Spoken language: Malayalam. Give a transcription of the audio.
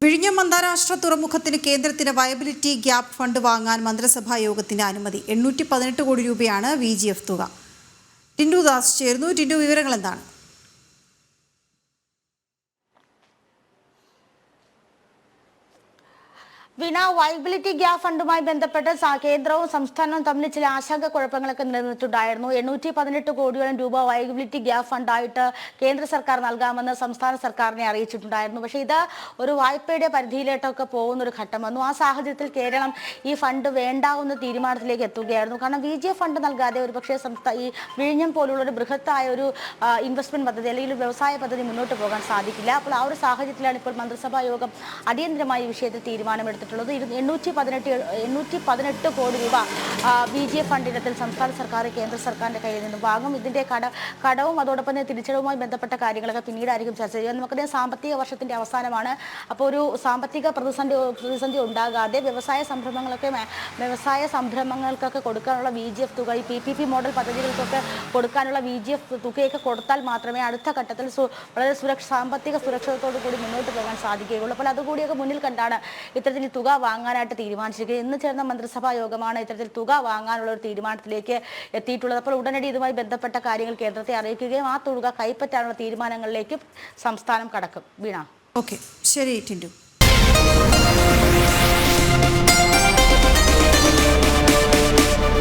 വിഴിഞ്ഞം അന്താരാഷ്ട്ര തുറമുഖത്തിന് കേന്ദ്രത്തിന് വയബിലിറ്റി ഗ്യാപ് ഫണ്ട് വാങ്ങാൻ മന്ത്രിസഭാ യോഗത്തിന്റെ അനുമതി. 818 കോടി രൂപയാണ് VGF തുക. ടിൻഡു ദാസ് ചേർന്നു. ടിൻഡു, വിവരങ്ങൾ എന്താണ്? വീണ, വയബിലിറ്റി ഗ്യാപ് ഫണ്ടുമായി ബന്ധപ്പെട്ട് കേന്ദ്രവും സംസ്ഥാനവും തമ്മിൽ ചില ആശങ്കക്കുഴപ്പങ്ങളൊക്കെ നിലനിന്നിട്ടുണ്ടായിരുന്നു. 818 കോടിയോളം രൂപ വയബിലിറ്റി ഗ്യാപ് ഫണ്ടായിട്ട് കേന്ദ്ര സർക്കാർ നൽകാമെന്ന് സംസ്ഥാന സർക്കാരിനെ അറിയിച്ചിട്ടുണ്ടായിരുന്നു. പക്ഷേ ഇത് ഒരു വായ്പയുടെ പരിധിയിലേട്ടൊക്കെ പോകുന്ന ഒരു ഘട്ടം വന്നു. ആ സാഹചര്യത്തിൽ കേരളം ഈ ഫണ്ട് വേണ്ടാവുന്ന തീരുമാനത്തിലേക്ക് എത്തുകയായിരുന്നു. കാരണം VGF ഫണ്ട് നൽകാതെ ഒരുപക്ഷെ ഈ വിഴിഞ്ഞം പോലുള്ള ഒരു ബൃഹത്തായ ഒരു ഇൻവെസ്റ്റ്മെന്റ് പദ്ധതി അല്ലെങ്കിൽ ഒരു വ്യവസായ പദ്ധതി മുന്നോട്ട് പോകാൻ സാധിക്കില്ല. അപ്പോൾ ആ ഒരു സാഹചര്യത്തിലാണ് ഇപ്പോൾ മന്ത്രിസഭാ യോഗം അടിയന്തരമായി ഈ വിഷയത്തിൽ തീരുമാനമെടുത്തത്. 818 കോടി രൂപ VGF ഫണ്ടിനത്തിൽ സംസ്ഥാന സർക്കാർ കേന്ദ്ര സർക്കാരിന്റെ കയ്യിൽ നിന്നും വാങ്ങും. ഇതിന്റെ കടവും അതോടൊപ്പം തന്നെ തിരിച്ചടവുമായി ബന്ധപ്പെട്ട കാര്യങ്ങളൊക്കെ പിന്നീടായിരിക്കും ചർച്ച ചെയ്യുക. നമുക്കറിയാം, സാമ്പത്തിക വർഷത്തിന്റെ അവസാനമാണ്. അപ്പോൾ ഒരു സാമ്പത്തിക പ്രതിസന്ധി ഉണ്ടാകാതെ വ്യവസായ സംരംഭങ്ങൾക്കൊക്കെ കൊടുക്കാനുള്ള VGF തുക, ഈ PPP മോഡൽ പദ്ധതികൾക്കൊക്കെ കൊടുക്കാനുള്ള VGF തുകയൊക്കെ കൊടുത്താൽ മാത്രമേ അടുത്ത ഘട്ടത്തിൽ വളരെ സാമ്പത്തിക സുരക്ഷിതത്തോടു കൂടി മുന്നോട്ട് പോകാൻ സാധിക്കുകയുള്ളൂ. അപ്പോൾ അതുകൂടിയൊക്കെ മുന്നിൽ കണ്ടാണ് ഇത്തരത്തിൽ തുക വാങ്ങാനായിട്ട് തീരുമാനിച്ചിരിക്കുന്നത്. ഇന്ന് ചേർന്ന മന്ത്രിസഭാ യോഗമാണ് ഇത്തരത്തിൽ തുക വാങ്ങാനുള്ള ഒരു തീരുമാനത്തിലേക്ക് എത്തിയിട്ടുള്ളത്. അപ്പോൾ ഉടനടി ഇതുമായി ബന്ധപ്പെട്ട കാര്യങ്ങൾ കേന്ദ്രത്തെ അറിയിക്കുകയും ആ തുക കൈപ്പറ്റാനുള്ള തീരുമാനങ്ങളിലേക്ക് സംസ്ഥാനം കടക്കും. വീണ, ഓക്കെ, ശരി ടിൻഡു.